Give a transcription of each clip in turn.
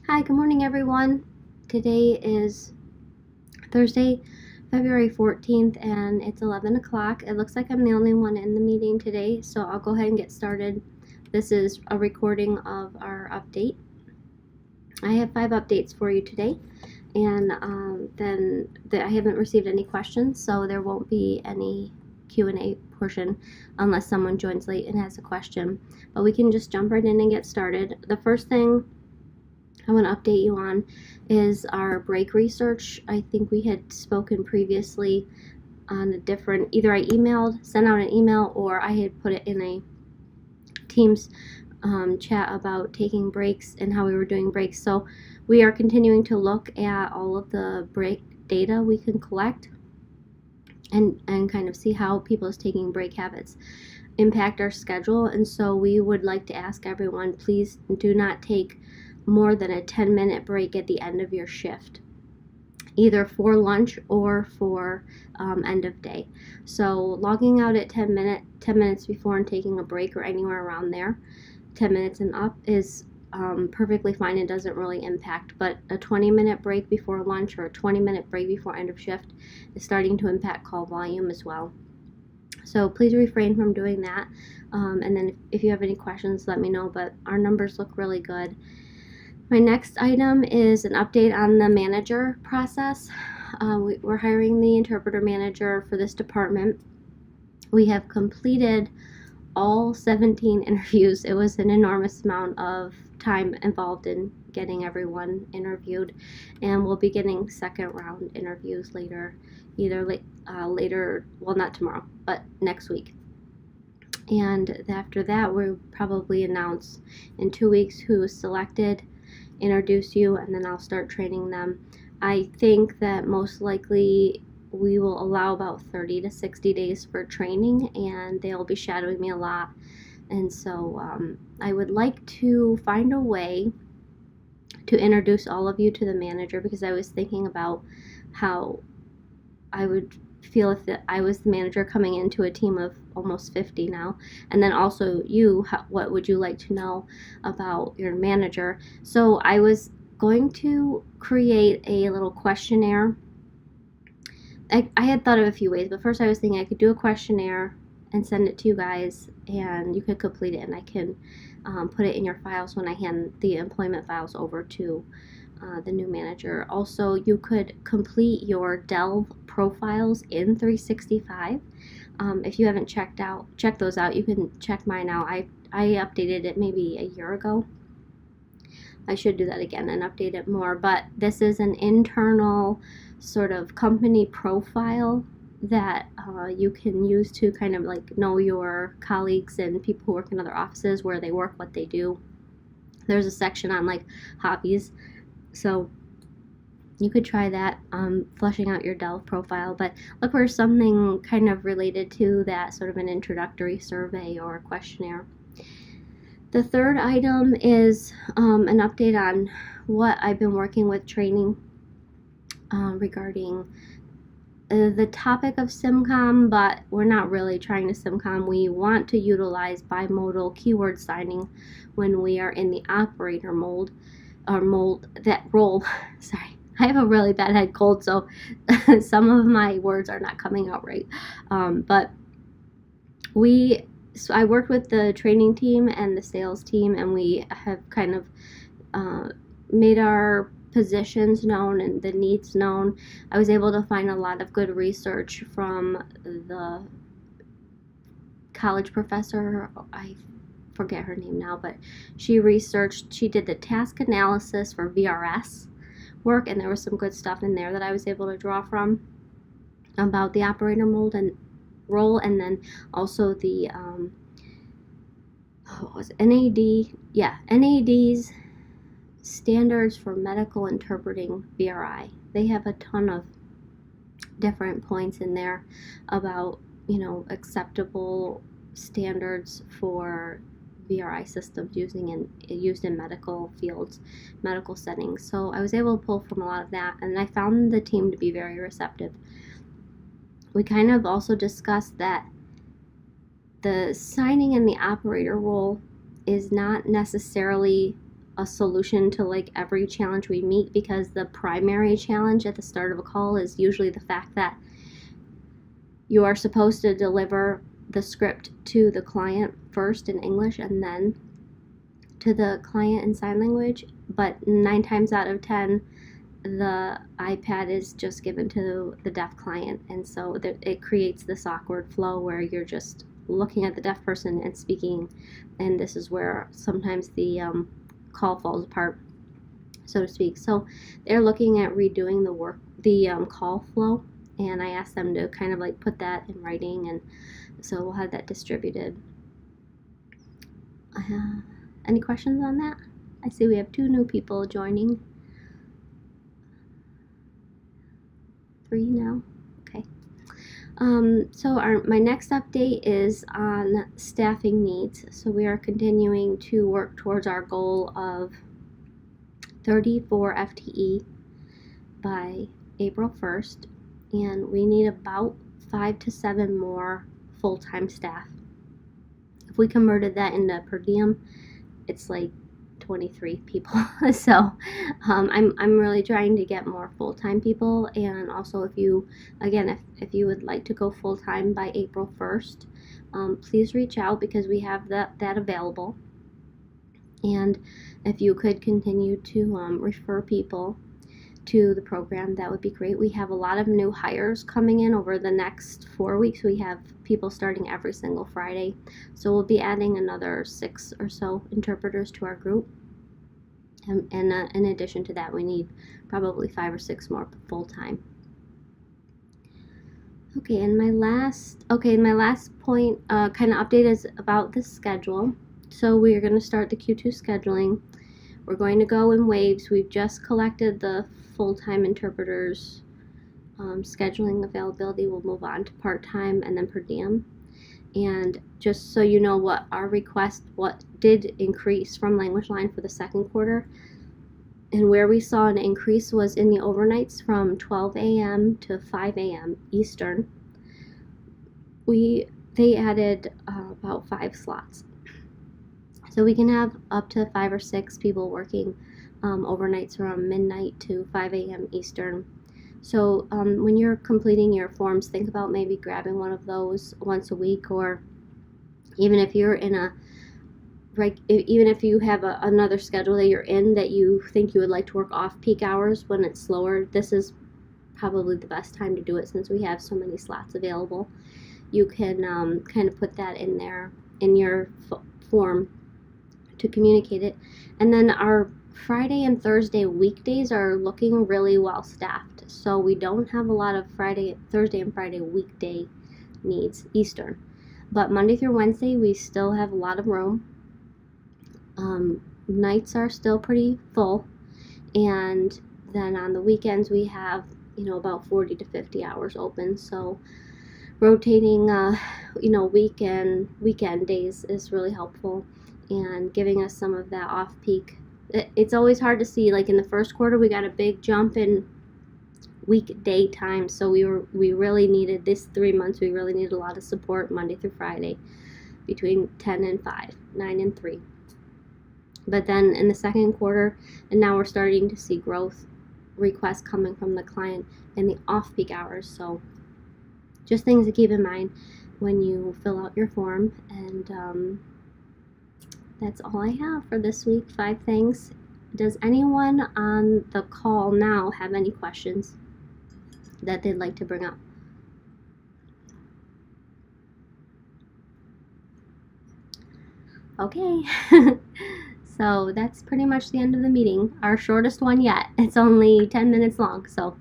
Hi, good morning, everyone. Today is Thursday, February 14th, and it's 11 o'clock. It looks like I'm the only one in the meeting today, so I'll go ahead and get started. This is a recording of our update. I have 5 updates for you today, and I haven't received any questions, so there won't be any Q&A portion unless someone joins late and has a question. But we can just jump right in and get started. The first thing I want to update you on is our break research. I think we had spoken previously on a different, either I sent out an email, or I had put it in a Teams chat about taking breaks and how we were doing breaks. So we are continuing to look at all of the break data we can collect and kind of see how people's taking break habits impact our schedule. And so we would like to ask everyone, please do not take more than a 10-minute break at the end of your shift, either for lunch or for end of day. So logging out at 10 minutes before and taking a break, or anywhere around there, 10 minutes and up, is perfectly fine. It doesn't really impact, but a 20-minute break before lunch or a 20-minute break before end of shift is starting to impact call volume as well. So please refrain from doing that. And then if you have any questions, let me know, but our numbers look really good. My next item is an update on the manager process. We're hiring the interpreter manager for this department. We have completed all 17 interviews. It was an enormous amount of time involved in getting everyone interviewed, and we'll be getting second round interviews later, well, not tomorrow, but next week. And after that, we'll probably announce in 2 weeks who is selected, introduce you, and then I'll start training them. I think that most likely we will allow about 30 to 60 days for training, and they'll be shadowing me a lot. And so I would like to find a way to introduce all of you to the manager, because I was thinking about how I would feel if I was the manager coming into a team of almost 50 now. And then also what would you like to know about your manager? So I was going to create a little questionnaire. I had thought of a few ways, but first I was thinking I could do a questionnaire and send it to you guys, and you could complete it, and I can put it in your files when I hand the employment files over to the new manager. Also, you could complete your Delve profiles in 365. If you haven't checked those out, you can check mine out. I updated it maybe a year ago. I should do that again and update it more, but this is an internal sort of company profile that you can use to kind of like know your colleagues and people who work in other offices, where they work, what they do. There's a section on like hobbies, so you could try that, fleshing out your Delve profile, but look for something kind of related to that, sort of an introductory survey or questionnaire. The third item is an update on what I've been working with training regarding the topic of SIMCOM, but we're not really trying to SIMCOM. We want to utilize bimodal keyword signing when we are in the operator role. Sorry, I have a really bad head cold, so some of my words are not coming out right. So I worked with the training team and the sales team, and we have kind of made our positions known and the needs known. I was able to find a lot of good research from the college professor. I forget her name now, but she did the task analysis for VRS work, and there was some good stuff in there that I was able to draw from about the operator role, and then also the NAD's standards for medical interpreting VRI. They have a ton of different points in there about, acceptable standards for VRI systems used in medical fields, medical settings. So I was able to pull from a lot of that, and I found the team to be very receptive. We kind of also discussed that the signing in the operator role is not necessarily a solution to like every challenge we meet, because the primary challenge at the start of a call is usually the fact that you are supposed to deliver the script to the client first in English and then to the client in sign language, but 9 times out of 10 the iPad is just given to the deaf client, and so it creates this awkward flow where you're just looking at the deaf person and speaking, and this is where sometimes the call falls apart, so to speak. So they're looking at redoing the call flow, and I asked them to kind of like put that in writing, and so we'll have that distributed. Any questions on that? I see we have 2 new people joining. 3 now. Okay. So my next update is on staffing needs. So we are continuing to work towards our goal of 34 FTE by April 1st, and we need about 5 to 7 more full-time staff. If we converted that into per diem, it's like 23 people. So I'm really trying to get more full-time people, and also if you would like to go full-time by April 1st, please reach out, because we have that available. And if you could continue to refer people to the program, that would be great. We have a lot of new hires coming in over the next 4 weeks. We have people starting every single Friday, so we'll be adding another 6 or so interpreters to our group, and in addition to that we need probably 5 or 6 more full-time. Okay, and my last point kind of update is about the schedule. So we are going to start the Q2 scheduling. We're going to go in waves. We've just collected the full-time interpreters scheduling availability. We'll move on to part-time and then per diem. And just so you know what our request, what did increase from Language Line for the second quarter, and where we saw an increase was in the overnights from 12 a.m. to 5 a.m. Eastern. They added about 5 slots. So we can have up to 5 or 6 people working overnights from midnight to 5 a.m. Eastern. So when you're completing your forms, think about maybe grabbing one of those once a week, or even if you're in even if you have another schedule that you're in that you think you would like to work off peak hours when it's slower, this is probably the best time to do it, since we have so many slots available. You can kind of put that in there in your form to communicate it. And then our Friday and Thursday weekdays are looking really well staffed, so we don't have a lot of Thursday and Friday weekday needs Eastern, but Monday through Wednesday we still have a lot of room. Nights are still pretty full, and then on the weekends we have about 40 to 50 hours open. So rotating weekend days is really helpful, and giving us some of that off-peak. It's always hard to see, like in the first quarter we got a big jump in weekday time, so we really needed this 3 months, we really needed a lot of support Monday through Friday between 10 and 5, 9 and 3. But then in the second quarter, and now we're starting to see growth requests coming from the client in the off-peak hours. So just things to keep in mind when you fill out your form. And that's all I have for this week. 5 things. Does anyone on the call now have any questions that they'd like to bring up? Okay. So that's pretty much the end of the meeting. Our shortest one yet. It's only 10 minutes long. So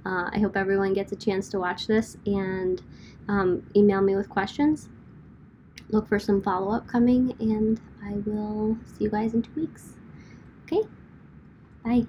I hope everyone gets a chance to watch this and email me with questions. Look for some follow-up coming, and I will see you guys in 2 weeks. Okay? Bye.